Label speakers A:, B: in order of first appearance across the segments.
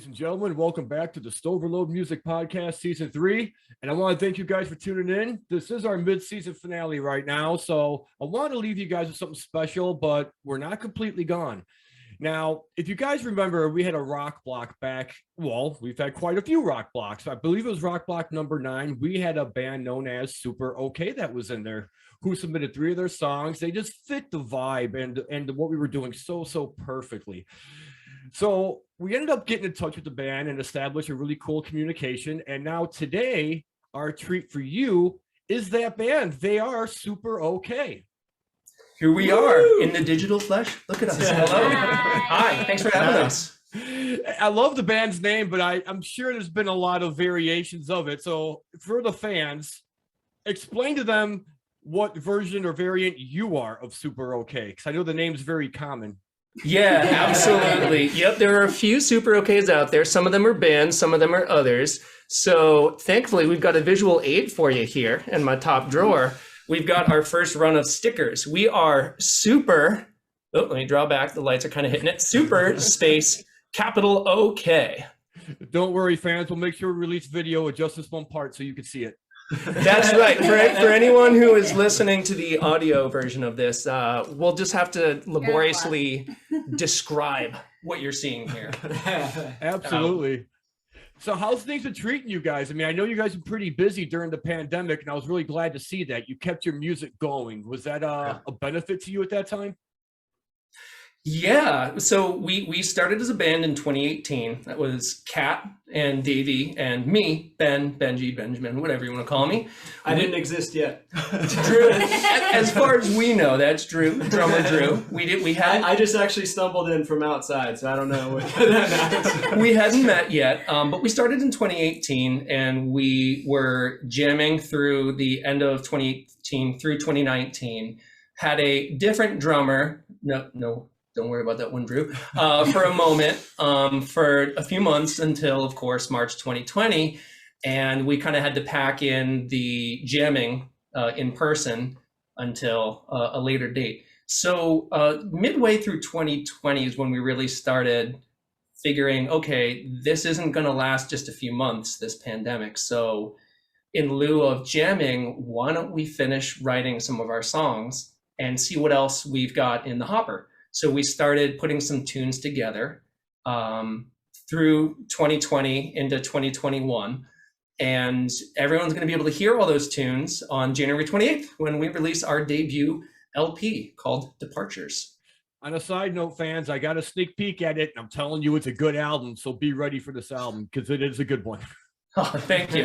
A: Ladies and gentlemen, welcome back to the Stoverload Music Podcast Season 3. And I want to thank you guys for tuning in. This is our mid-season finale right now, so I want to leave you guys with something special, but we're not completely gone. Now, if you guys remember, we had a rock block back. Well, we've had quite a few rock blocks. I believe it was rock block number 9. We had a band known as Super OK that was in there, who submitted 3 of their songs. They just fit the vibe and what we were doing so perfectly. So we ended up getting in touch with the band and established a really cool communication. And now today, our treat for you is that band. They are Super OK.
B: Here we are in the digital flesh. Look at us. Hello. Hi. Thanks for having us.
A: I love the band's name, but I'm sure there's been a lot of variations of it. So for the fans, explain to them what version or variant you are of Super OK, because I know the name's very common.
B: Yeah, absolutely. Yep, there are a few Super OKs out there. Some of them are bands, some of them are others. So thankfully, we've got a visual aid for you here in my top drawer. We've got our first run of stickers. We are Super, let me draw back, the lights are kind of hitting it, Super space capital OK.
A: Don't worry, fans, we'll make sure we release video with just this one part so you can see it.
B: That's right. For anyone who is listening to the audio version of this, we'll just have to laboriously describe what you're seeing here.
A: Absolutely. So how's things been treating you guys? I mean, I know you guys were pretty busy during the pandemic, and I was really glad to see that you kept your music going. Was that a benefit to you at that time?
B: Yeah, so we started as a band in 2018. That was Katt and Davey and me, Benji, Benjamin, whatever you want to call me.
C: I didn't exist yet.
B: Drew, as far as we know, that's Drew, drummer Drew.
C: I just actually stumbled in from outside, so I don't know what that means.
B: We hadn't met yet, but we started in 2018, and we were jamming through the end of 2018 through 2019. Had a different drummer. No. Don't worry about that one, Drew. For a moment, for a few months until, of course, March 2020. And we kind of had to pack in the jamming in person until a later date. So midway through 2020 is when we really started figuring, okay, this isn't going to last just a few months, this pandemic. So in lieu of jamming, why don't we finish writing some of our songs and see what else we've got in the hopper? So we started putting some tunes together through 2020 into 2021. And everyone's going to be able to hear all those tunes on January 28th when we release our debut LP called Departures.
A: On a side note, fans, I got a sneak peek at it, and I'm telling you it's a good album. So be ready for this album because it is a good one.
B: Oh, thank you.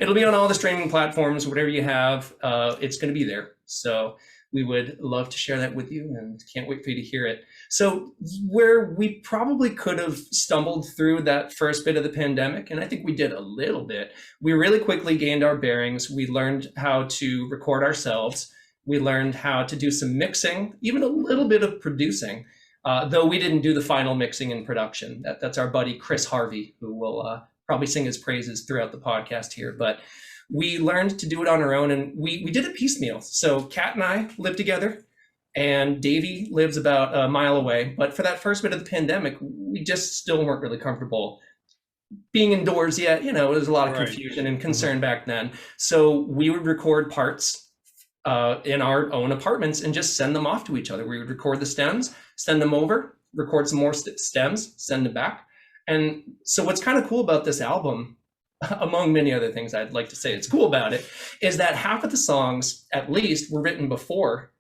B: It'll be on all the streaming platforms, whatever you have. It's going to be there. So we would love to share that with you and can't wait for you to hear it. So where we probably could have stumbled through that first bit of the pandemic, and I think we did a little bit, we really quickly gained our bearings. We learned how to record ourselves. We learned how to do some mixing, even a little bit of producing, though we didn't do the final mixing and production. That's our buddy, Chris Harvey, who will probably sing his praises throughout the podcast here. But we learned to do it on our own, and we did it piecemeal. So Katt and I live together, and Davey lives about a mile away. But for that first bit of the pandemic, we just still weren't really comfortable being indoors yet. You know, there was a lot of confusion and concern back then. So we would record parts in our own apartments and just send them off to each other. We would record the stems, send them over, record some more stems, send them back. And so what's kind of cool about this album, among many other things I'd like to say it's cool about it, is that half of the songs, at least, were written before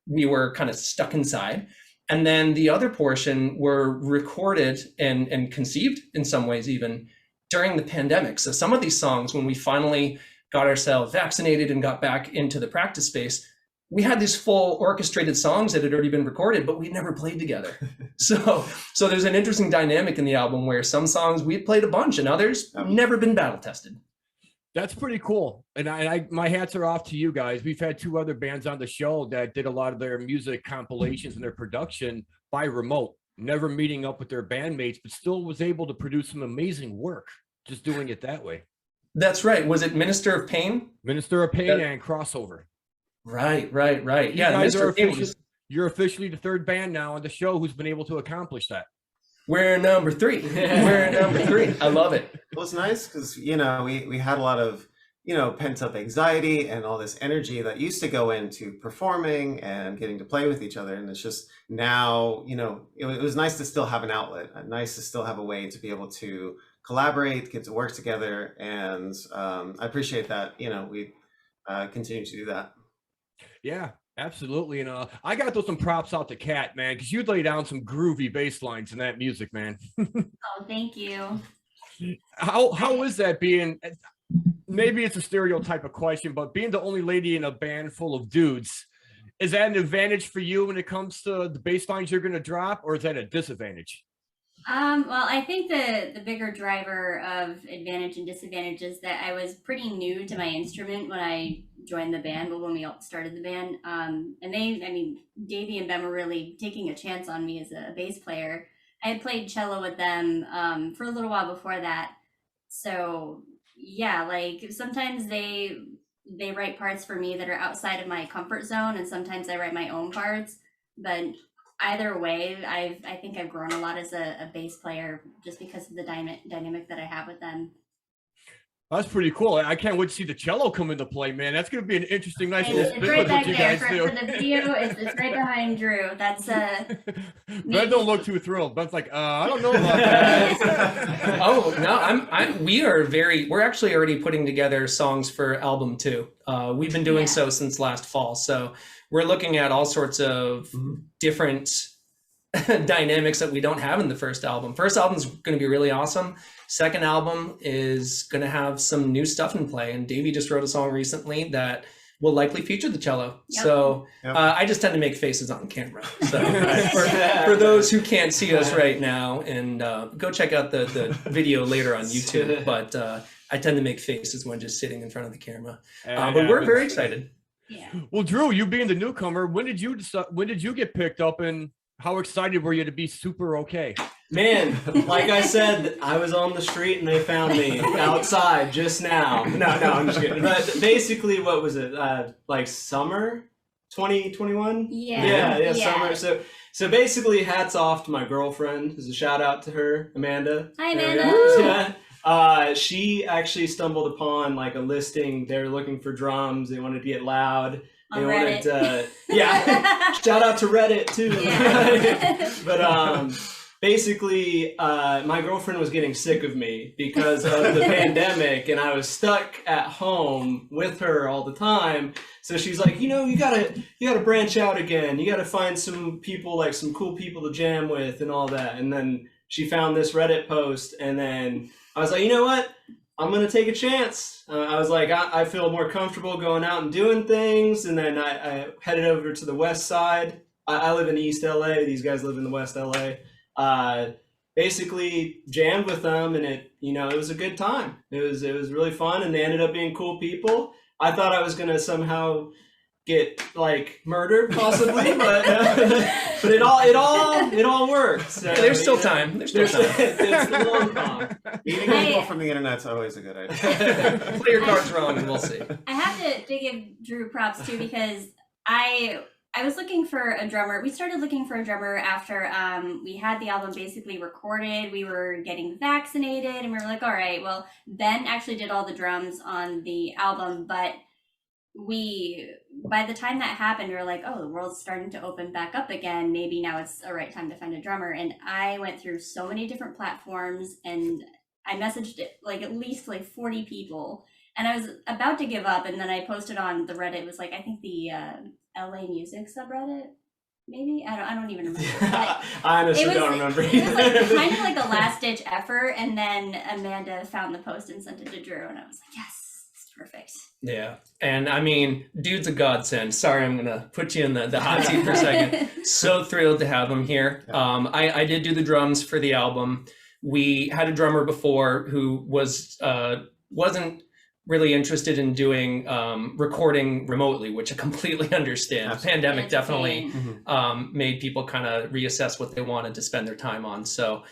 B: we were kind of stuck inside. And then the other portion were recorded and conceived in some ways even during the pandemic. So some of these songs, when we finally got ourselves vaccinated and got back into the practice space, we had these full orchestrated songs that had already been recorded, but we'd never played together. So there's an interesting dynamic in the album where some songs we played a bunch and others have never been battle tested.
A: That's pretty cool. And my hats are off to you guys. We've had 2 other bands on the show that did a lot of their music compilations and their production by remote, never meeting up with their bandmates, but still was able to produce some amazing work just doing it that way.
B: That's right. Was it Minister of Pain?
A: Minister of Pain and Crossover.
B: Right. Yeah,
A: You're officially the 3rd band now on the show who's been able to accomplish that.
B: We're number 3. We're number 3. I love it.
D: Well, it's nice because, you know, we had a lot of, you know, pent up anxiety and all this energy that used to go into performing and getting to play with each other. And it's just now, you know, it was nice to still have an outlet, nice to still have a way to be able to collaborate, get to work together. And I appreciate that, you know, we continue to do that.
A: Yeah, absolutely. And I got to throw some props out to Katt, man, because you lay down some groovy bass lines in that music, man.
E: Oh, thank you.
A: How is that being, maybe it's a stereotype of question, but being the only lady in a band full of dudes, is that an advantage for you when it comes to the bass lines you're going to drop, or is that a disadvantage?
E: Well, I think the bigger driver of advantage and disadvantage is that I was pretty new to my instrument when I joined the band, when we all started the band. And Davey and Ben were really taking a chance on me as a bass player. I had played cello with them for a little while before that. So yeah, like sometimes they write parts for me that are outside of my comfort zone, and sometimes I write my own parts. But either way, I think I've grown a lot as a bass player just because of the dynamic that I have with them.
A: That's pretty cool. I can't wait to see the cello come into play, man. That's going to be an interesting, nice little
E: It's
A: spin
E: right
A: with what
E: back
A: you
E: there
A: guys
E: for
A: do.
E: the video. It's right behind Drew. That's
A: Ben don't look too thrilled. Ben's like, I don't know about that.
B: Oh no, we're actually already putting together songs for album 2. We've been doing so since last fall. So we're looking at all sorts of different dynamics that we don't have in the first album. First album's going to be really awesome. Second album is going to have some new stuff in play. And Davey just wrote a song recently that will likely feature the cello.
E: Yep.
B: So I just tend to make faces on camera. So for those who can't see us right now, and go check out the video later on YouTube. But I tend to make faces when just sitting in front of the camera. But we're very excited.
E: yeah.
A: Well, Drew, you being the newcomer, when did you get picked up, and how excited were you to be Super OK?
C: Man, like I said, I was on the street and they found me outside just now. No, I'm just kidding. But basically, what was it? Like summer 2021? Yeah, summer. So basically, hats off to my girlfriend. There's a shout out to her, Amanda.
E: Hi, Amanda.
C: Yeah. She actually stumbled upon like a listing. They were looking for drums. They wanted to get loud.
E: On Reddit.
C: Shout out to Reddit too.
E: Yeah.
C: But basically, my girlfriend was getting sick of me because of the pandemic, and I was stuck at home with her all the time. So she's like, you know, you gotta branch out again. You gotta find some people, like some cool people to jam with and all that. And then she found this Reddit post, and then I was like, you know what? I'm going to take a chance. I was like, I feel more comfortable going out and doing things. And then I headed over to the West Side. I live in East LA. These guys live in the West LA. Basically jammed with them, and it was a good time. It was really fun, and they ended up being cool people. I thought I was going to somehow get like murdered possibly, but it all worked. So,
B: There's still time. There's still time.
C: It's the long con.
D: Meeting people from the internet's always a good idea.
B: Play your cards wrong and we'll see.
E: I have to give Drew props too, because I was looking for a drummer. We started looking for a drummer after we had the album basically recorded. We were getting vaccinated, and we were like, all right, well, Ben actually did all the drums on the album, but by the time that happened, we were like, oh, the world's starting to open back up again. Maybe now it's a right time to find a drummer. And I went through so many different platforms, and I messaged it like at least like 40 people, and I was about to give up. And then I posted on the Reddit. It was like, I think the LA Music subreddit, maybe. I don't even remember.
C: I honestly don't remember.
E: It was like kind of like a last ditch effort. And then Amanda found the post and sent it to Drew, and I was like, yes, it's perfect.
B: Yeah. And I mean, dude's a godsend. Sorry, I'm going to put you in the hot seat for a second. So thrilled to have him here. I did do the drums for the album. We had a drummer before who wasn't really interested in doing recording remotely, which I completely understand. The pandemic definitely made people kind of reassess what they wanted to spend their time on. So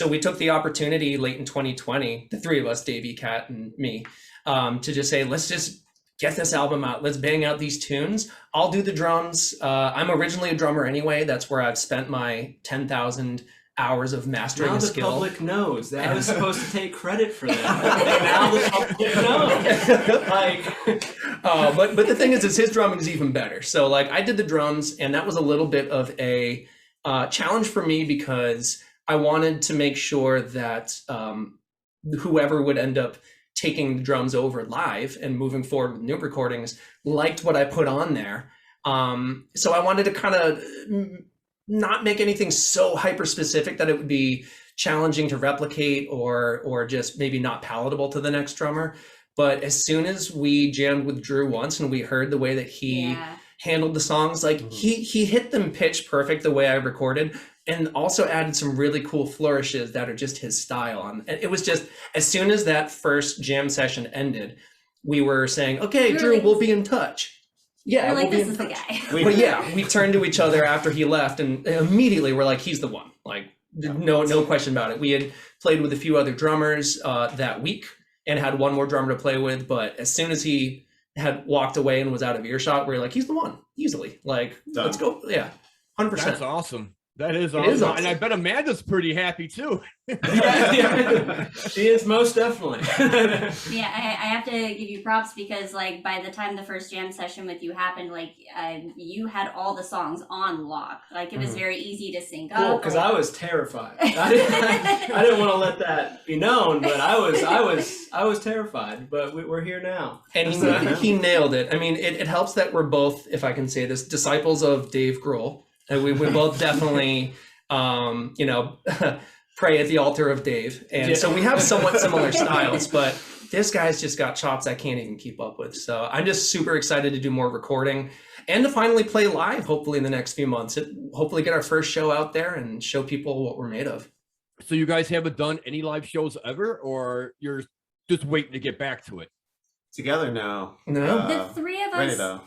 B: we took the opportunity late in 2020, the three of us, Davey, Katt, and me, to just say, let's just get this album out. Let's bang out these tunes. I'll do the drums. I'm originally a drummer anyway. That's where I've spent my 10,000 hours of mastering
C: Now
B: a
C: the
B: skill.
C: public knows that I was supposed to take credit for that. Now the public knows.
B: But the thing is his drumming is even better. So like I did the drums, and that was a little bit of a challenge for me because I wanted to make sure that whoever would end up taking the drums over live and moving forward with new recordings liked what I put on there. So I wanted to kind of not make anything so hyper specific that it would be challenging to replicate or just maybe not palatable to the next drummer. But as soon as we jammed with Drew once and we heard the way that he handled the songs, like he hit them pitch perfect the way I recorded, and also added some really cool flourishes that are just his style. And it was just, as soon as that first jam session ended, we were saying, okay, Drew,
E: like,
B: we'll be in touch. Yeah,
E: we're like,
B: we'll
E: this is the guy.
B: But yeah, we turned to each other after he left, and immediately we're like, he's the one. Like, no question about it. We had played with a few other drummers that week and had one more drummer to play with, but as soon as he had walked away and was out of earshot, we were like, he's the one, easily. Like, let's go. Yeah, 100%.
A: That's awesome. That is
B: It
A: awesome.
B: is awesome.
A: And I bet Amanda's pretty happy too.
C: Yeah, she is most definitely.
E: Yeah, I have to give you props because like by the time the first jam session with you happened, like you had all the songs on lock. Like it was very easy to sync
C: Cool,
E: up.
C: because I was terrified. I didn't want to let that be known, but I was terrified. But we're here now.
B: And he nailed it. I mean, it helps that we're both, if I can say this, disciples of Dave Grohl. And we both definitely, pray at the altar of Dave. And so we have somewhat similar styles, but this guy's just got chops I can't even keep up with. So I'm just super excited to do more recording and to finally play live, hopefully in the next few months. Hopefully get our first show out there and show people what we're made of.
A: So you guys haven't done any live shows ever, or you're just waiting to get back to it?
D: Together now.
B: No.
E: The three of
D: Ready
E: us,
D: though.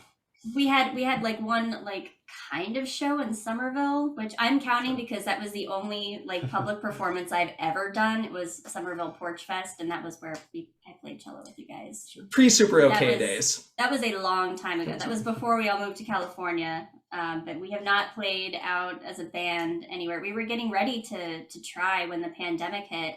E: we had like one like kind of show in Somerville, which I'm counting because that was the only like public performance I've ever done. It was Somerville Porch Fest, and that was where I played cello with you guys.
B: Pre-super
E: That
B: okay
E: was-
B: days.
E: That was a long time ago. That was before we all moved to California. But we have not played out as a band anywhere. We were getting ready to try when the pandemic hit.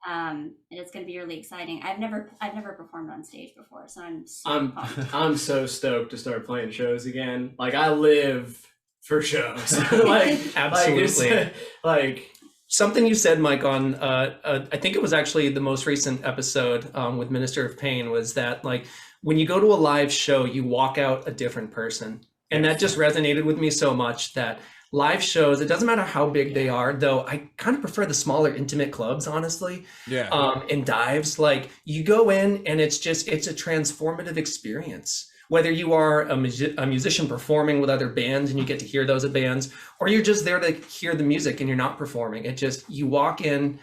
E: And it's going to be really exciting. I've never performed on stage before, so I'm super pumped.
C: I'm so stoked to start playing shows again. Like I live for shows. like
B: Absolutely.
C: Like
B: Something you said, Mike, on I think it was actually the most recent episode with Minister of Pain, was that like when you go to a live show, you walk out a different person. And that just resonated with me so much that live shows, it doesn't matter how big they are, though I kind of prefer the smaller intimate clubs, honestly.
A: Yeah.
B: And dives, like you go in and it's a transformative experience. Whether you are a musician performing with other bands and you get to hear those at bands, or you're just there to hear the music and you're not performing. It just, you walk in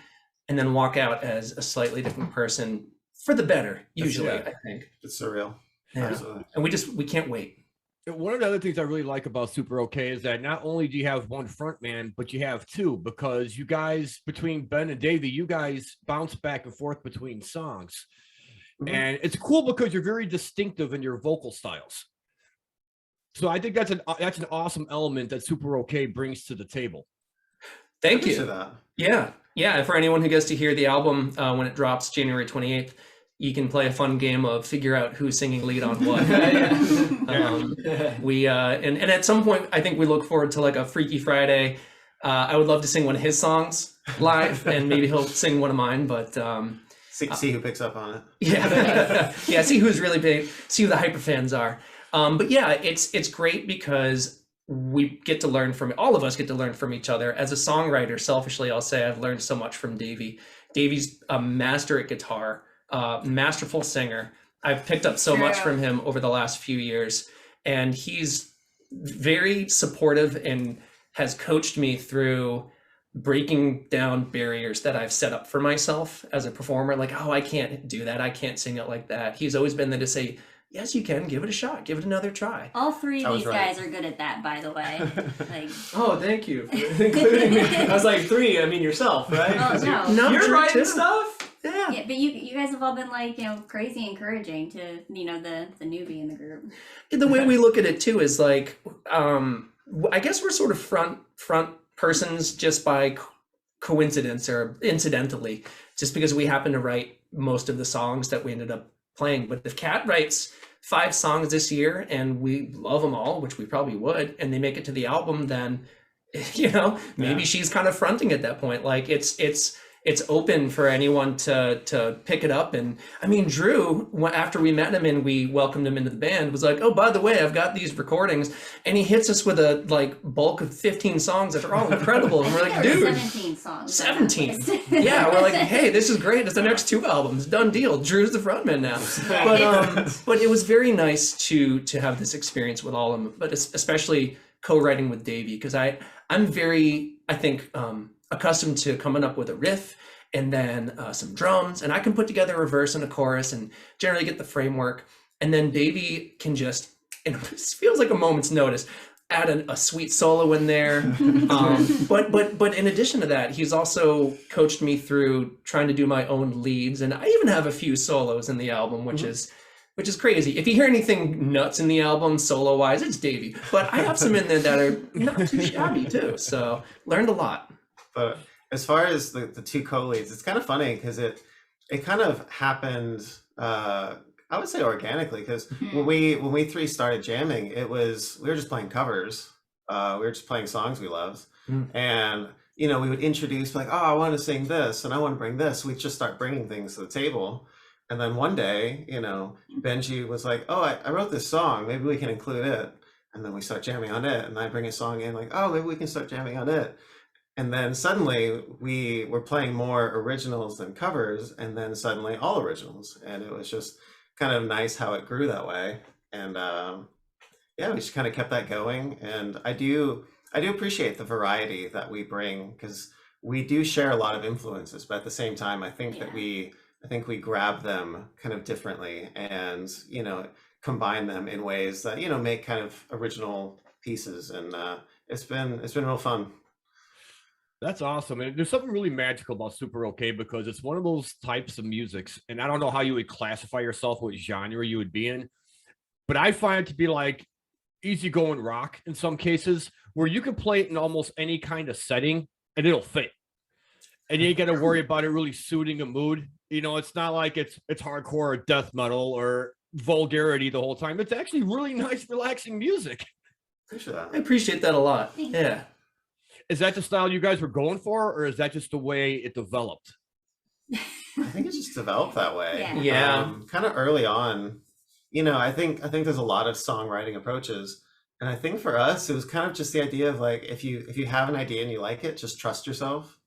B: and then walk out as a slightly different person for the better, usually,
A: Yeah.
B: I think.
D: It's surreal.
B: Yeah.
D: Absolutely.
B: And we can't wait.
A: One of the other things I really like about Super OK is that not only do you have one front man, but you have two, because you guys, between Ben and Davey, you guys bounce back and forth between songs.
D: Mhm.
A: And it's cool because you're very distinctive in your vocal styles. So I think that's an awesome element that Super OK brings to the table.
B: Thank
D: Appreciate
B: you.
D: that.
B: Yeah. Yeah. For anyone who gets to hear the album when it drops January 28th, you can play a fun game of figure out who's singing lead on what. We and at some point I think we look forward to like a Freaky Friday. I would love to sing one of his songs live, and maybe he'll sing one of mine, but
D: See who picks up on it.
B: yeah, see who's really big, see who the hyper fans are. But yeah, it's great because we get to learn from, all of us get to learn from each other. As a songwriter, selfishly, I'll say I've learned so much from Davey. Davey's a master at guitar, masterful singer. I've picked up so much from him over the last few years, and he's very supportive and has coached me through breaking down barriers that I've set up for myself as a performer. Like, oh, I can't do that. I can't sing it like that. He's always been there to say, yes, you can. Give it a shot. Give it another try.
E: All three
D: I
E: of
D: was
E: these
D: right.
E: guys are good at that, by the way. Like,
C: oh, thank you for including me. I was like, three. I mean yourself, right?
E: oh
C: 'Cause
E: no.
B: No,
C: You're
B: Drew,
C: writing
B: too.
C: stuff.
B: Yeah.
E: Yeah, but you guys have all been like, crazy encouraging to, the newbie in the group.
B: The way we look at it too is like, I guess we're sort of front persons just by coincidence or incidentally, just because we happen to write most of the songs that we ended up playing. But if Katt writes 5 songs this year and we love them all, which we probably would, and they make it to the album, then, you know, maybe she's kind of fronting at that point. Like it's open for anyone to pick it up. And I mean, Drew, after we met him and we welcomed him into the band, was like, oh, by the way, I've got these recordings. And he hits us with a like bulk of 15 songs that are all incredible. And we're like, dude,
E: 17 songs.
B: 17. Yeah, we're like, hey, this is great. It's the next 2 albums. Done deal. Drew's the frontman now. But it was very nice to have this experience with all of them, but especially co-writing with Davey, because I'm very, I think, accustomed to coming up with a riff and then some drums, and I can put together a verse and a chorus and generally get the framework. And then Davey can just, and it feels like a moment's notice, add a sweet solo in there. But in addition to that, he's also coached me through trying to do my own leads, and I even have a few solos in the album, which is crazy. If you hear anything nuts in the album solo wise, it's Davey. But I have some in there that are not too shabby too. So learned a lot.
D: But as far as the 2 co-leads, it's kind of funny because it kind of happened, I would say organically, because when we 3 started jamming, we were just playing covers. We were just playing songs we loved. And, you know, we would introduce like, oh, I want to sing this and I want to bring this. We'd just start bringing things to the table. And then one day, you know, Benji was like, oh, I wrote this song. Maybe we can include it. And then we start jamming on it. And I bring a song in like, oh, maybe we can start jamming on it. And then suddenly we were playing more originals than covers, and then suddenly all originals. And it was just kind of nice how it grew that way. And yeah, we just kind of kept that going. And I do appreciate the variety that we bring, because we do share a lot of influences, but at the same time, I think that we grab them kind of differently and, you know, combine them in ways that, you know, make kind of original pieces. And it's been real fun.
A: That's awesome. And there's something really magical about Super OK, because it's one of those types of musics, and I don't know how you would classify yourself, what genre you would be in, but I find it to be like easygoing rock in some cases, where you can play it in almost any kind of setting and it'll fit. And you ain't got to worry about it really suiting a mood. You know, it's not like it's hardcore or death metal or vulgarity the whole time. It's actually really nice, relaxing music.
B: I appreciate that a lot. Yeah.
A: Is that the style you guys were going for, or is that just the way it developed?
D: I think it just developed that way.
B: Yeah.
D: Kind of early on, you know, I think there's a lot of songwriting approaches. And I think for us, it was kind of just the idea of like, if you have an idea and you like it, just trust yourself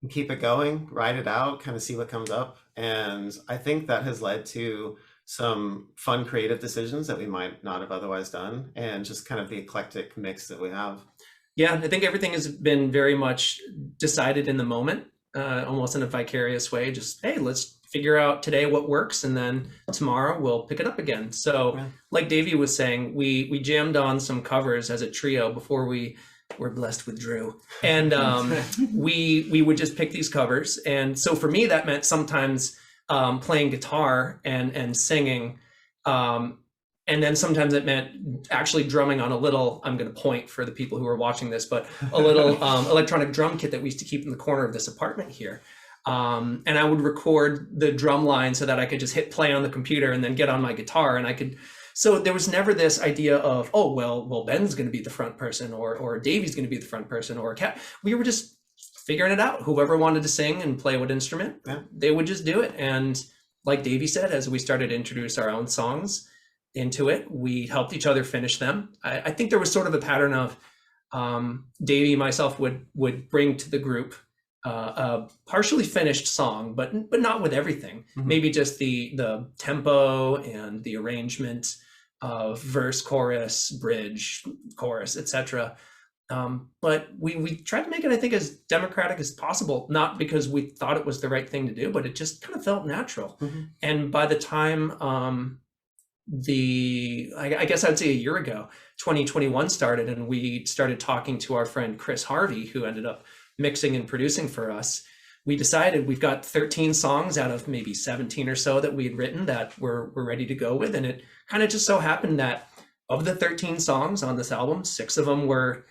D: and keep it going, ride it out, kind of see what comes up. And I think that has led to some fun creative decisions that we might not have otherwise done, and just kind of the eclectic mix that we have.
B: Yeah, I think everything has been very much decided in the moment, almost in a vicarious way. Just, hey, let's figure out today what works, and then tomorrow we'll pick it up again. So like Davey was saying, we jammed on some covers as a trio before we were blessed with Drew. And we would just pick these covers. And so for me, that meant sometimes playing guitar and singing. And then sometimes it meant actually drumming on a little, I'm going to point for the people who are watching this, but a little electronic drum kit that we used to keep in the corner of this apartment here. And I would record the drum line so that I could just hit play on the computer and then get on my guitar. And I could, so there was never this idea of, oh, well, Ben's going to be the front person, or Davey's going to be the front person, or Katt. We were just figuring it out. Whoever wanted to sing and play what instrument, they would just do it. And like Davey said, as we started to introduce our own songs into it, we helped each other finish them. I think there was sort of a pattern of Davey and myself would bring to the group a partially finished song, but not with everything. Maybe just the tempo and the arrangement of verse, chorus, bridge, chorus, etc. But we tried to make it, I think, as democratic as possible, not because we thought it was the right thing to do, but it just kind of felt natural. And by the time I guess I'd say a year ago, 2021 started, and we started talking to our friend Chris Harvey, who ended up mixing and producing for us. We decided we've got 13 songs out of maybe 17 or so that we had written that we're ready to go with. And it kind of just so happened that of the 13 songs on this album, 6 of them were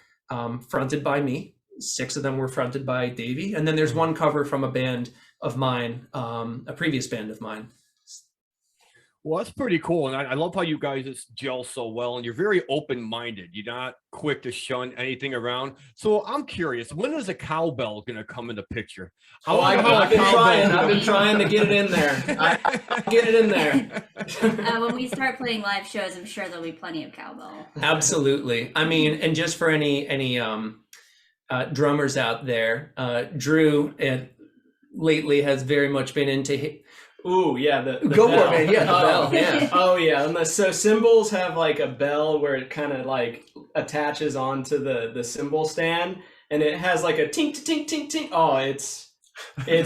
B: fronted by me. 6 of them were fronted by Davey, and then there's one cover from a band of mine, a previous band of mine.
A: Well, that's pretty cool. And I love how you guys just gel so well, and you're very open-minded. You're not quick to shun anything around. So I'm curious, when is a cowbell going to come in the picture?
C: I've been trying to get it in there. Get it in there.
E: When we start playing live shows, I'm sure there'll be plenty of cowbell.
B: Absolutely. I mean, and just for any drummers out there, Drew lately has very much been into
C: Ooh, yeah, the
B: go
C: bell.
B: for it, man. Yeah, the bell. Yeah.
C: Oh yeah, and so cymbals have like a bell where it kind of like attaches onto the cymbal stand, and it has like a tink tink tink tink. Oh, it's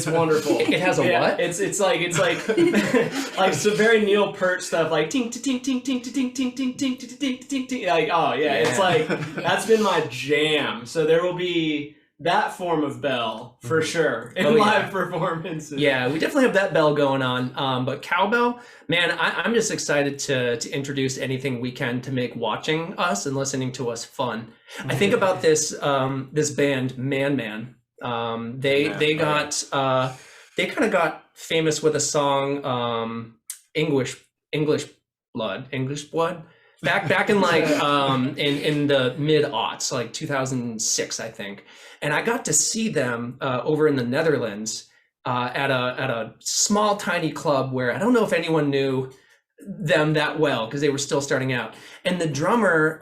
C: wonderful.
B: It has a what?
C: It's like like some very Neil Peart stuff, like tink tink tink tink tink tink tink tink tink tink tink. Like oh yeah, it's like that's been my jam. So there will be that form of bell for sure in live performances.
B: Yeah, we definitely have that bell going on. But cowbell, man, I'm just excited to introduce anything we can to make watching us and listening to us fun. I think about this this band Man. They kind of got famous with a song English Blood. Back in like in the mid-aughts, like 2006, I think. And I got to see them over in the Netherlands at a small, tiny club where I don't know if anyone knew them that well because they were still starting out. And the drummer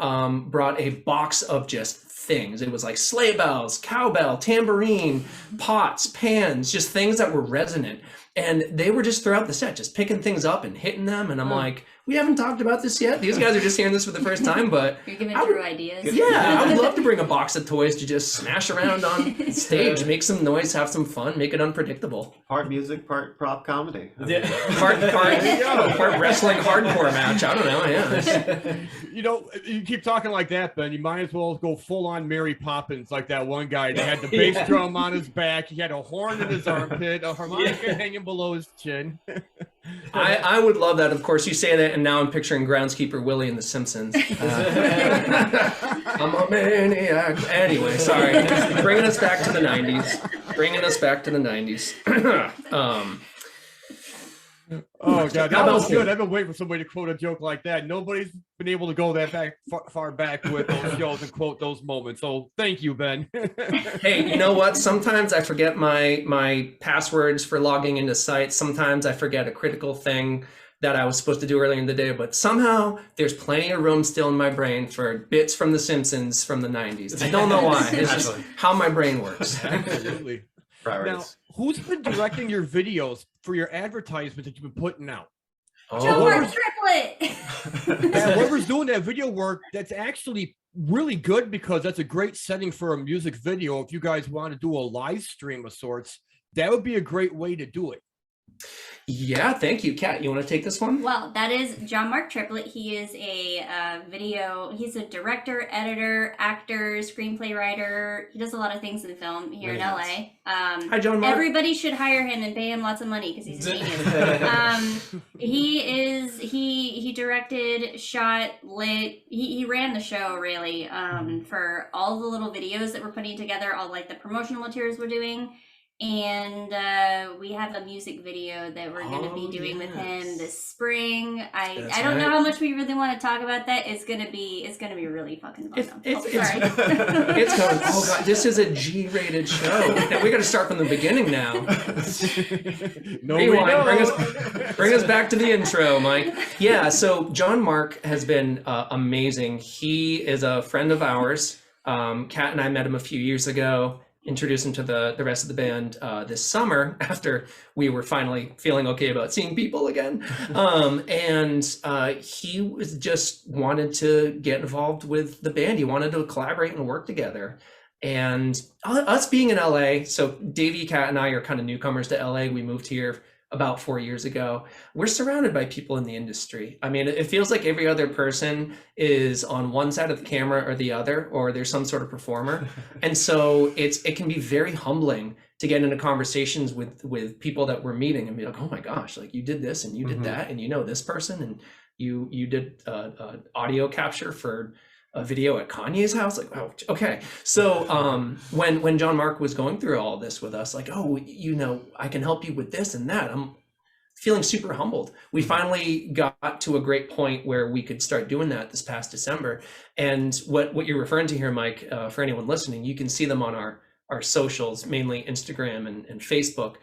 B: brought a box of just things. It was like sleigh bells, cowbell, tambourine, pots, pans, just things that were resonant. And they were just throughout the set, just picking things up and hitting them. And I'm like, we haven't talked about this yet. These guys are just hearing this for the first time, but
E: you're giving Drew ideas.
B: Yeah, I would love to bring a box of toys to just smash around on stage, make some noise, have some fun, make it unpredictable.
D: Part music, part prop comedy.
B: Yeah. Part wrestling hardcore match. I don't know. Yeah.
A: You know, you keep talking like that, Ben. You might as well go full on Mary Poppins like that one guy. He had the bass drum on his back. He had a horn in his armpit, a harmonica hanging below his chin.
B: I would love that. Of course, you say that, and now I'm picturing groundskeeper Willie in The Simpsons. I'm a maniac. Anyway, sorry. Bringing us back to the 90s.
A: Oh god, that was good. I've been waiting for somebody to quote a joke like that. Nobody's been able to go that far back with those shows and quote those moments. So thank you, Ben.
B: Hey, you know what? Sometimes I forget my passwords for logging into sites. Sometimes I forget a critical thing that I was supposed to do earlier in the day, but somehow there's plenty of room still in my brain for bits from The Simpsons from the 90s. I don't know why. It's just how my brain works.
A: Absolutely. Now, who's been directing your videos for your advertisement that you've been putting out?
E: Joe Triplet.
A: Yeah, whoever's doing that video work, that's actually really good because that's a great setting for a music video. If you guys want to do a live stream of sorts, that would be a great way to do it.
B: Yeah, thank you. Katt, you want to take this one?
E: Well, that is John Mark Triplet. He is he's a director, editor, actor, screenplay writer. He does a lot of things in film here in LA.
B: Hi, John Mark.
E: Everybody should hire him and pay him lots of money because he's a genius. He directed, shot, lit. He ran the show really for all the little videos that we're putting together, all like the promotional materials we're doing. And we have a music video that we're going to be doing with him this spring. I don't know how much we really want to talk about that. It's gonna be really fucking fun.
B: It's going. Oh god, this is a G-rated show. Now we got to start from the beginning now. Rewind. Bring us back to the intro, Mike. Yeah. So John Mark has been amazing. He is a friend of ours. Katt and I met him a few years ago. Introduced him to the rest of the band this summer after we were finally feeling okay about seeing people again. And he was just wanted to get involved with the band. He wanted to collaborate and work together. And us being in LA, so Davey, Katt, and I are kind of newcomers to LA. We moved here about 4 years ago. We're surrounded by people in the industry. I mean, it feels like every other person is on one side of the camera or the other, or there's some sort of performer. And so it can be very humbling to get into conversations with people that we're meeting and be like, oh my gosh, like you did this and you did that, and you know this person, and you did audio capture for a video at Kanye's house. Like, oh, okay. So when John Mark was going through all this with us, like, oh, you know, I can help you with this and that, I'm feeling super humbled. We finally got to a great point where we could start doing that this past December. And what you're referring to here, Mike, for anyone listening, you can see them on our socials, mainly Instagram and Facebook.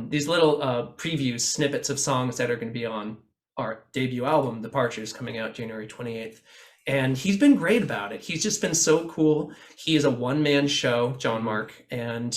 B: These little previews, snippets of songs that are going to be on our debut album, Departures, coming out January 28th. And he's been great about it. He's just been so cool. He is a one-man show, John Mark, and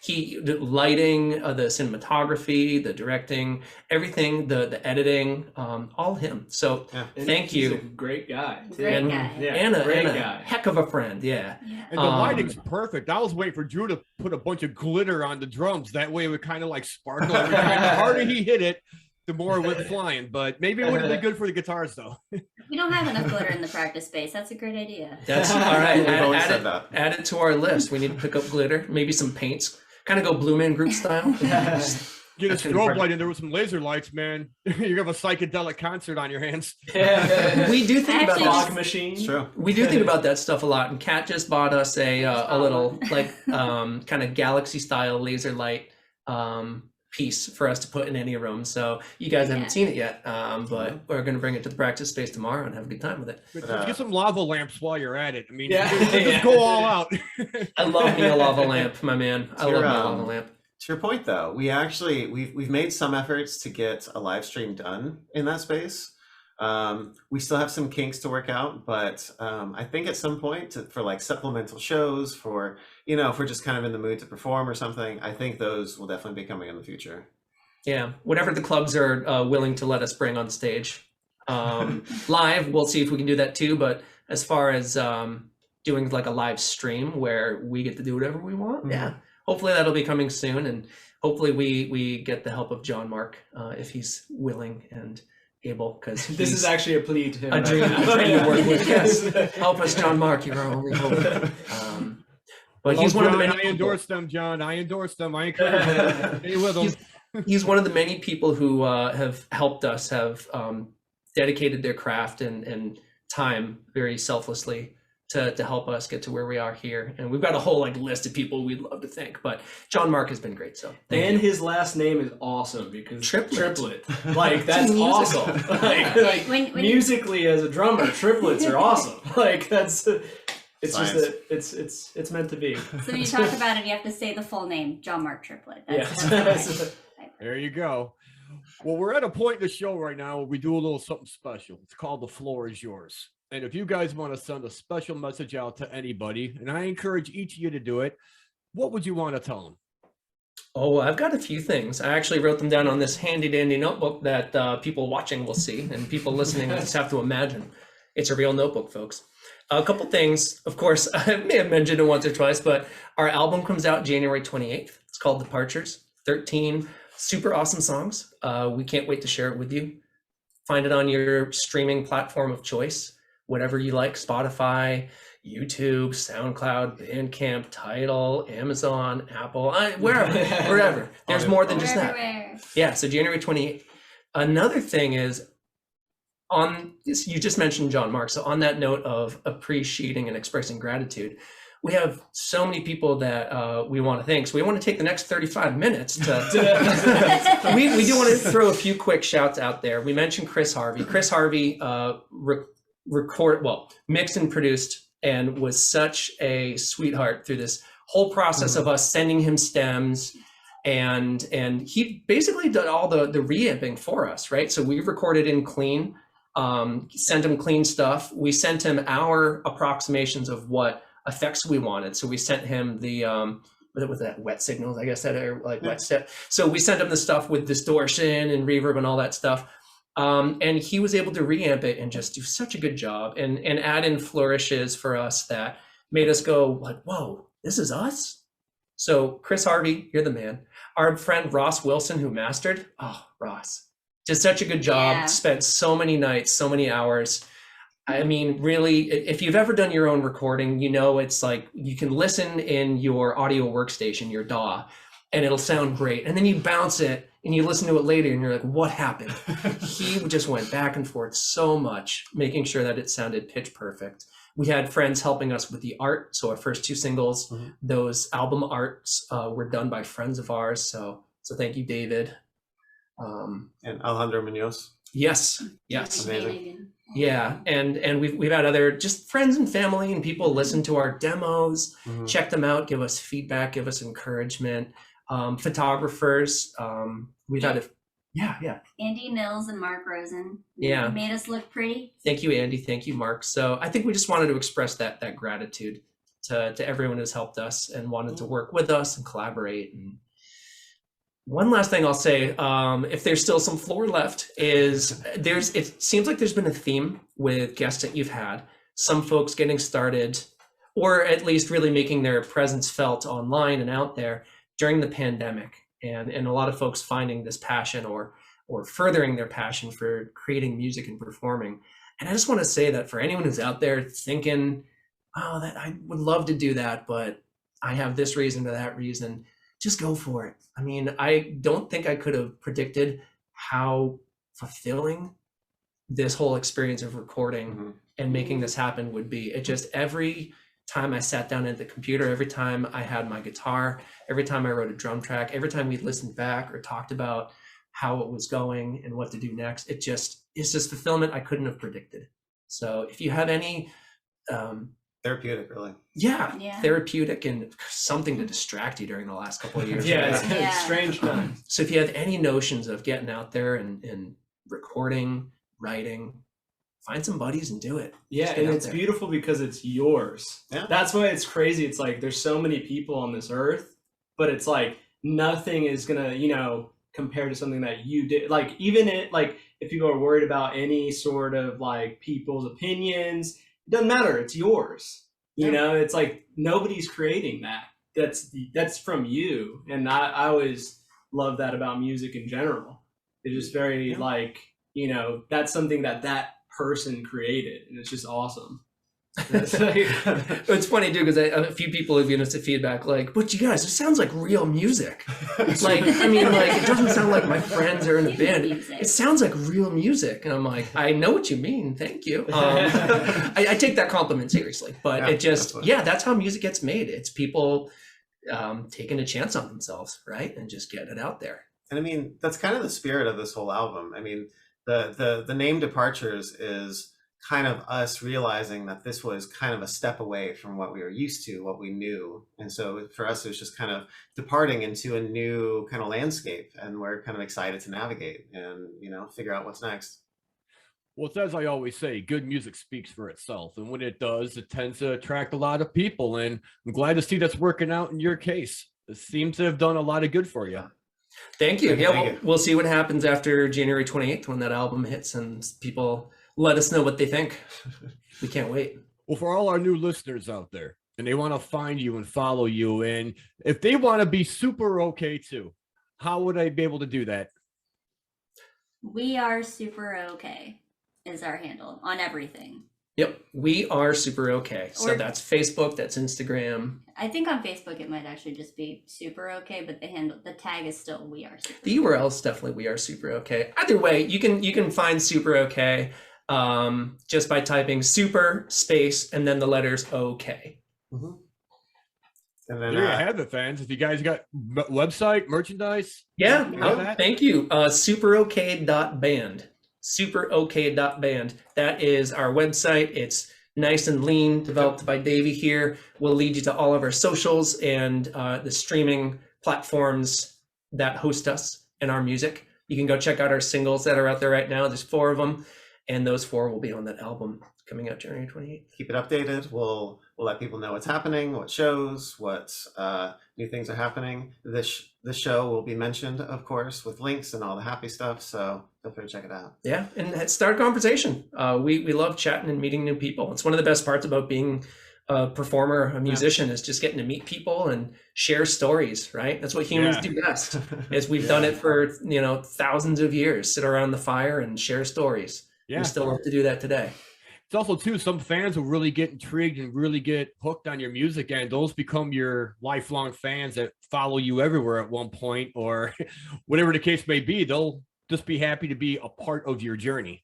B: the lighting, the cinematography, the directing, everything, the editing, all him. So thank you.
C: He's a great guy. Too.
E: Great
B: and,
E: guy.
C: Yeah,
B: and a
C: great guy.
B: heck of a friend. Yeah.
A: And the lighting's perfect. I was waiting for Drew to put a bunch of glitter on the drums. That way it would kind of like sparkle every time. The harder he hit it, the more it went flying. But maybe it wouldn't be good for the guitars, though.
E: We don't have enough glitter in the practice space. That's a great idea.
B: That's all right.
D: We've always said that.
B: Add it to our list. We need to pick up glitter, maybe some paints. Kind of go Blue Man Group style.
A: Get a
B: That's gonna be
A: strobe light in there with some laser lights, man. You're gonna have a psychedelic concert on your hands.
B: We do think about
E: Actually,
B: that.
C: Fog machine.
D: It's true.
B: We do think about that stuff a lot. And Kat just bought us a little like kind of galaxy style laser light piece for us to put in any room. So you guys haven't seen it yet, but we're going to bring it to the practice space tomorrow and have a good time with it.
A: Let's get some lava lamps while you're at it. I mean,
C: Yeah.
A: just go all out.
B: I love me a lava lamp, my man. I love me a lava lamp.
D: To your point, though, we've made some efforts to get a live stream done in that space. We still have some kinks to work out, but I think at some point for like supplemental shows, for, you know, if we're just kind of in the mood to perform or something, I think those will definitely be coming in the future.
B: Yeah, whatever the clubs are willing to let us bring on stage. Live, we'll see if we can do that too. But as far as doing like a live stream where we get to do whatever we want, yeah, hopefully that'll be coming soon. And hopefully we get the help of John Mark if he's willing and able, because
C: This is actually a plea to him.
B: a dream to work with. Yes, help us, John Mark. You're our only hope. But he's one of the many.
A: I endorse them, John. I endorse them. I encourage them. Stay with them.
B: He's one of the many people who have helped us, have dedicated their craft and time very selflessly to help us get to where we are here. And we've got a whole like list of people we'd love to thank, but John Mark has been great. So
C: and his last name is awesome because
B: Triplet.
C: Like that's awesome. like
E: When
C: musically as a drummer, triplets are awesome. Like that's it's
D: Science.
C: just that it's meant to be.
E: So when you talk about it, you have to say the full name, John Mark Triplet. That's
C: Yes.
A: There you go. Well, we're at a point in the show right now where we do a little something special. It's called The Floor Is Yours. And if you guys want to send a special message out to anybody, and I encourage each of you to do it, what would you want to tell them?
B: Oh, I've got a few things. I actually wrote them down on this handy dandy notebook that people watching will see, and people listening just have to imagine. It's a real notebook, folks. A couple things, of course, I may have mentioned it once or twice, but our album comes out January 28th. It's called Departures, 13 super awesome songs. We can't wait to share it with you. Find it on your streaming platform of choice, whatever you like, Spotify, YouTube, SoundCloud, Bandcamp, Tidal, Amazon, Apple, wherever. There's more than just that.
E: everywhere.
B: Yeah, so January 28th. Another thing is, you just mentioned John Mark. So on that note of appreciating and expressing gratitude, we have so many people that we want to thank. So we want to take the next 35 minutes to. we do want to throw a few quick shouts out there. We mentioned Chris Harvey. Chris Harvey mixed and produced and was such a sweetheart through this whole process of us sending him stems. And he basically did all the reamping for us, right? So we recorded in clean, sent him clean stuff. We sent him our approximations of what effects we wanted. So we sent him the with that wet signals, I guess, that are like wet step. So we sent him the stuff with distortion and reverb and all that stuff. And he was able to reamp it and just do such a good job and add in flourishes for us that made us go like, whoa, this is us. So Chris Harvey, you're the man. Our friend Ross Wilson, who mastered, Ross did such a good job.
E: Yeah.
B: Spent so many nights, so many hours. I mean, really, if you've ever done your own recording, you know, it's like you can listen in your audio workstation, your DAW, and it'll sound great. And then you bounce it and you listen to it later and you're like, what happened? He just went back and forth so much, making sure that it sounded pitch perfect. We had friends helping us with the art. So our first 2 singles, those album arts were done by friends of ours. So thank you, David.
D: And Alejandro Munoz.
B: Yes.
D: Amazing.
B: Yeah, and we've had other just friends and family and people listen to our demos, check them out, give us feedback, give us encouragement. Photographers, we've had
E: Andy Mills and Mark Rosen.
B: Yeah.
E: Made us look pretty.
B: Thank you, Andy. Thank you, Mark. So I think we just wanted to express that gratitude to everyone who's helped us and wanted to work with us and collaborate. And one last thing I'll say, if there's still some floor left, is it seems like there's been a theme with guests that you've had. Some folks getting started, or at least really making their presence felt online and out there during the pandemic, and a lot of folks finding this passion or furthering their passion for creating music and performing. And I just want to say that for anyone who's out there thinking, oh, that I would love to do that, but I have this reason or that reason, just go for it. I mean, I don't think I could have predicted how fulfilling this whole experience of recording and making this happen would be. It just, every time I sat down at the computer, every time I had my guitar, every time I wrote a drum track, every time we listened back or talked about how it was going and what to do next, it's just fulfillment I couldn't have predicted. So if you have any
D: Therapeutic, really.
B: Yeah, therapeutic and something to distract you during the last couple of years.
C: It's strange time.
B: So if you have any notions of getting out there and recording, writing, find some buddies and do it.
C: Yeah, and it's beautiful because it's yours. Yeah. That's why it's crazy. It's like there's so many people on this earth, but it's like nothing is gonna, compare to something that you did. Like even if people are worried about any sort of like people's opinions, it doesn't matter. It's yours. You know, it's like nobody's creating that. That's from you. And I always love that about music in general. It's just very that's something that person created, and it's just awesome.
B: It's funny too, because a few people have given us the feedback like, but you guys, it sounds like real music. Like, I mean, like, it doesn't sound like my friends are in a band. It sounds like real music. And I'm like, I know what you mean. Thank you. I take that compliment seriously, but it just, that's how music gets made. It's people taking a chance on themselves, right? And just getting it out there.
D: And I mean, that's kind of the spirit of this whole album. I mean, the name Departures is kind of us realizing that this was kind of a step away from what we were used to, what we knew. And so for us, it was just kind of departing into a new kind of landscape, and we're kind of excited to navigate and, figure out what's next.
A: Well, it's as I always say, good music speaks for itself. And when it does, it tends to attract a lot of people. And I'm glad to see that's working out in your case. It seems to have done a lot of good for you.
B: Thank you. We'll see what happens after January 28th when that album hits and people let us know what they think. We can't wait.
A: Well, for all our new listeners out there, and they want to find you and follow you, and if they want to be super okay too, how would I be able to do that?
E: We Are Super Okay is our handle on everything.
B: Yep, We Are Super Okay. So that's Facebook, that's Instagram.
E: I think on Facebook it might actually just be Super Okay, but the tag is still We Are Super.
B: The URL is definitely We Are Super Okay. Either way, you can find Super Okay just by typing super space and then the letters OK.
D: Mm-hmm. And then
A: there you have it, fans. If you guys got website, merchandise.
B: Yeah, thank you. Superok.band. Superok.band. That is our website. It's nice and lean, developed by Davey here. We'll lead you to all of our socials and the streaming platforms that host us and our music. You can go check out our singles that are out there right now. There's 4 of them, and those 4 will be on that album coming out January 28th.
D: Keep it updated. We'll let people know what's happening, what shows, what new things are happening. This show will be mentioned, of course, with links and all the happy stuff. So feel free to check it out. Yeah,
B: and start a conversation. We love chatting and meeting new people. It's one of the best parts about being a performer, a musician, is just getting to meet people and share stories, right? That's what humans do best. Is we've done it for thousands of years, sit around the fire and share stories. We still have to do that today.
A: It's also too, some fans will really get intrigued and really get hooked on your music, and those become your lifelong fans that follow you everywhere at one point, or whatever the case may be. They'll just be happy to be a part of your journey.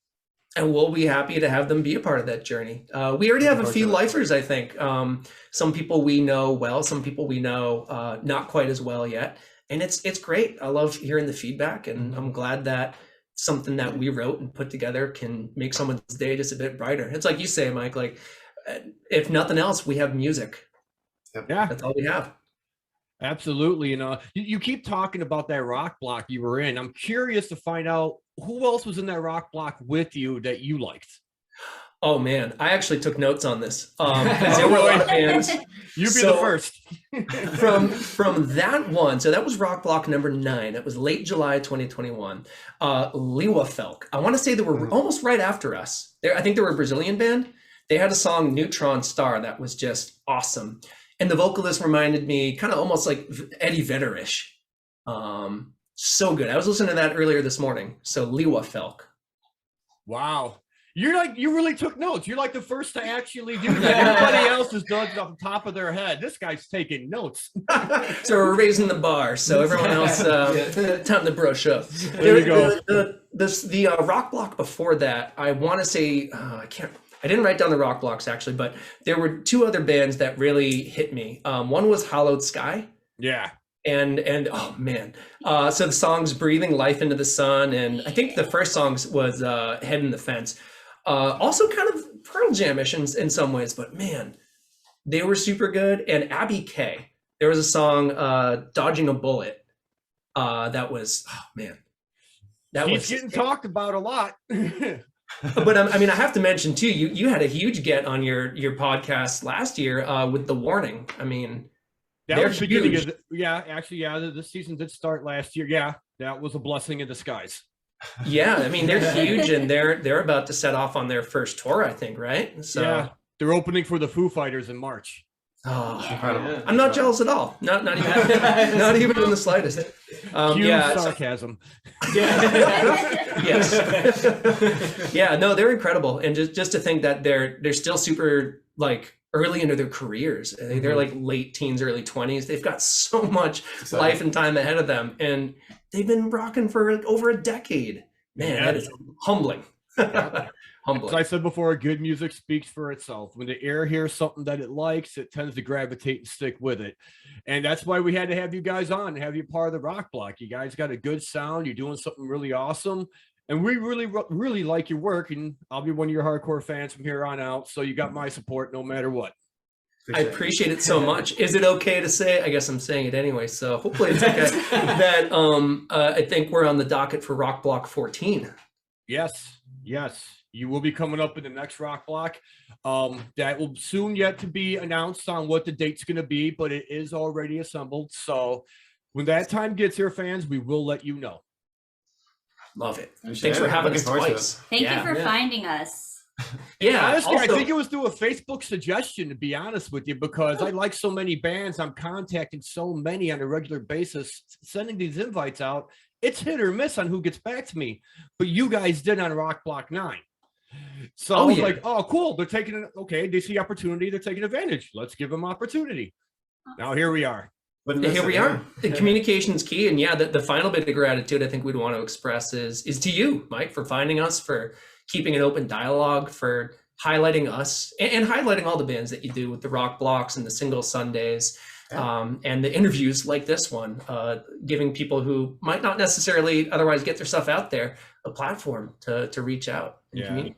B: And we'll be happy to have them be a part of that journey. We already have a few lifers, I think. Some people we know well, some people we know not quite as well yet. And it's great. I love hearing the feedback, and I'm glad that something that we wrote and put together can make someone's day just a bit brighter. It's like you say, Mike, like if nothing else, we have music.
A: Yeah,
B: that's all we have.
A: Absolutely. You keep talking about that rock block you were in. I'm curious to find out who else was in that rock block with you that you liked.
B: Oh man, I actually took notes on this. There were a lot of bands.
A: You be the first.
B: from that one, so that was rock block number 9. That was late July 2021. Liwa Felk. I want to say they were almost right after us. I think they were a Brazilian band. They had a song Neutron Star that was just awesome. And the vocalist reminded me kind of almost like Eddie Vedder-ish. So good. I was listening to that earlier this morning. So Liwa Felk.
A: Wow. You really took notes. You're like the first to actually do that. Everybody else is done it off the top of their head. This guy's taking notes.
B: So we're raising the bar. So everyone else, time to brush up.
A: There you go.
B: The rock block before that, I want to say, I didn't write down the rock blocks actually, but there were 2 other bands that really hit me. One was Hollowed Sky.
A: Yeah.
B: And oh man, so the song's Breathing Life into the Sun, and I think the first song was Head in the Fence. Also kind of Pearl Jam-ish in some ways, but man, they were super good. And Abby K, there was a song Dodging a Bullet that was, oh man, that was
A: getting talked about a lot.
B: But I mean, I have to mention too, you had a huge get on your podcast last year with The Warning. I mean,
A: that was the beginning of this season did start last year. Yeah, that was a blessing in disguise.
B: Yeah, I mean, they're huge, and they're about to set off on their first tour, I think, right? So
A: yeah, they're opening for the Foo Fighters in March.
B: Oh, incredible! Yeah. I'm not jealous at all. Not even not even in the slightest.
A: Sarcasm.
B: Yes. Yeah. No, they're incredible, and just to think that they're still super like early into their careers. They're like late teens, early 20s. They've got so much life and time ahead of them, and they've been rocking for like over a decade. Man, that is humbling. Humbling.
A: As I said before, good music speaks for itself. When the ear hears something that it likes, it tends to gravitate and stick with it. And that's why we had to have you guys on and have you part of the rock block. You guys got a good sound. You're doing something really awesome. And we really, really like your work. And I'll be one of your hardcore fans from here on out. So you got my support no matter what.
B: I appreciate it so much. Is it okay to say? I guess I'm saying it anyway. So hopefully it's okay. That I think we're on the docket for Rock Block 14.
A: Yes. You will be coming up in the next rock block. That will soon yet to be announced on what the date's going to be, but it is already assembled. So when that time gets here, fans, we will let you know.
B: Love it. Thanks for having us twice.
E: Thank you for finding us.
B: Yeah,
A: honestly,
B: also,
A: I think it was through a Facebook suggestion, to be honest with you, because I like so many bands. I'm contacting so many on a regular basis, sending these invites out. It's hit or miss on who gets back to me, but you guys did on Rock Block 9. So I was like, oh, cool. They're taking it. Okay, they see opportunity. They're taking advantage. Let's give them opportunity. Now here we are.
B: Here we are. The communication is key. And yeah, the final bit of gratitude I think we'd want to express is to you, Mike, for finding us, for keeping an open dialogue, for highlighting us and highlighting all the bands that you do with the rock blocks and the single Sundays. And the interviews like this one, giving people who might not necessarily otherwise get their stuff out there a platform to reach out and communicate.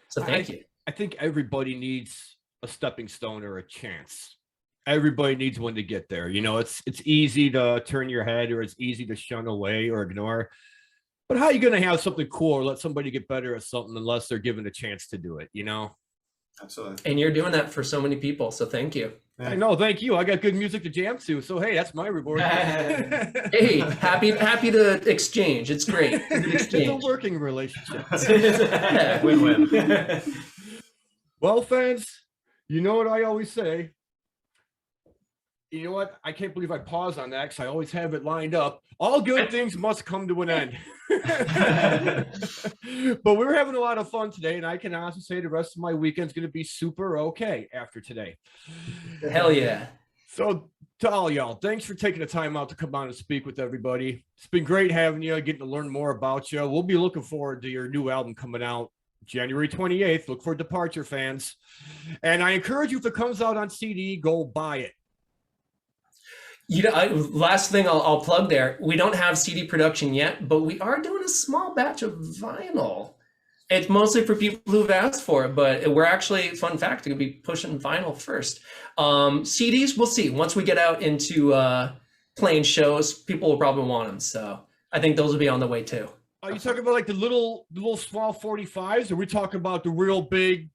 B: So thank you.
A: I think everybody needs a stepping stone or a chance. Everybody needs one to get there. You know, it's easy to turn your head, or it's easy to shun away or ignore. But how are you going to have something cool or let somebody get better at something unless they're given a chance to do it, you know?
D: Absolutely.
B: And you're doing that for so many people. So thank you.
A: I know. Thank you. I got good music to jam to. So, hey, that's my reward.
B: Hey, happy to exchange. It's great.
A: It's a working relationship.
D: Win-win.
A: Well, fans, you know what I always say. You know what? I can't believe I paused on that because I always have it lined up. All good things must come to an end. But we're having a lot of fun today, and I can honestly say the rest of my weekend's going to be super okay after today.
B: Hell yeah.
A: So to all y'all, thanks for taking the time out to come on and speak with everybody. It's been great having you, getting to learn more about you. We'll be looking forward to your new album coming out January 28th. Look for Departure, fans. And I encourage you, if it comes out on CD, go buy it.
B: Last thing I'll plug there. We don't have CD production yet, but we are doing a small batch of vinyl. It's mostly for people who've asked for it, but we're actually, fun fact, going to be pushing vinyl first. CDs, we'll see. Once we get out into playing shows, people will probably want them. So I think those will be on the way too.
A: Are you talking about like the little small 45s? Or are we talking about the real big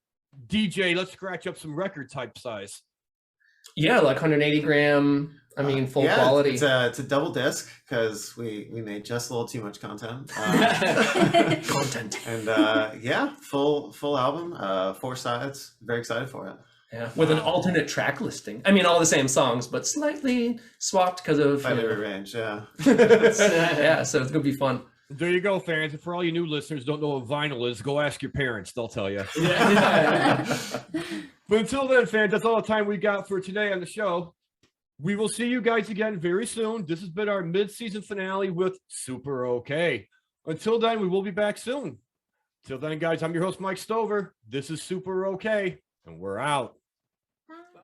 A: DJ, let's scratch up some record type size?
B: Yeah, like 180 gram. I mean, full quality.
D: It's a double disc because we made just a little too much content.
B: Content.
D: And full album, 4 sides. Very excited for it.
B: Yeah, with an alternate track listing. I mean, all the same songs, but slightly swapped because of
D: Fighter range. Yeah.
B: Yeah, so it's gonna be fun.
A: There you go, fans. And for all you new listeners don't know what vinyl is, go ask your parents. They'll tell you. But until then, fans, that's all the time we got for today on the show. We will see you guys again very soon. This has been our mid-season finale with Super Okay. Until then, we will be back soon. Till then, guys, I'm your host, Mike Stover. This is Super Okay, and we're out.